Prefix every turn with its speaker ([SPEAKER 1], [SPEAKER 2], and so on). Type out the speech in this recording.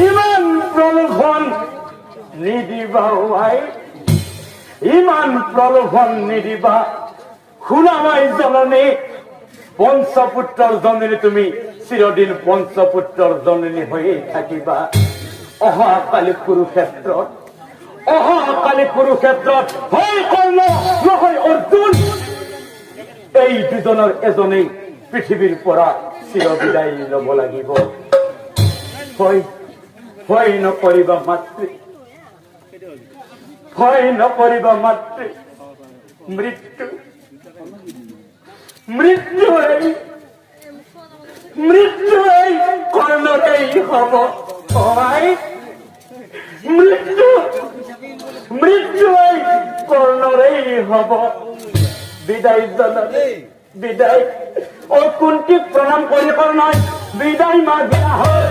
[SPEAKER 1] ইমান প্রলোভন নিদিবা ভাই, ইমান প্রলোভন নিদিবা। খুনামাই জননী পঞ্চপুত্ৰৰ জননী, তুমি চিৰদিন পঞ্চপুত্ৰৰ জননী হৈয়ে থাকিবা। অহাকালি কুৰুক্ষেত্ৰত, অহাকালি কুৰুক্ষেত্ৰত হয় কৰ্ণ নহয় অৰ্জুন, এই দুজনৰ এজনেই পৃথিৱীৰ পৰা চিৰবিদায় ল'ব লাগিব। ভয় নকৰিবা মাতৃ, ভয় নকৰিবা মাতৃ। মৃত্যু মৃত্যু মৃত্যু কৰ্ণৰেই হব। মৃত্যু মৃত্যু কৰ্ণৰেই হব। বিদায় জনালে বিদায়। ও কুন্তিক প্ৰণাম কৰি কৰ্ণই বিদায় মাগিয়া হয়।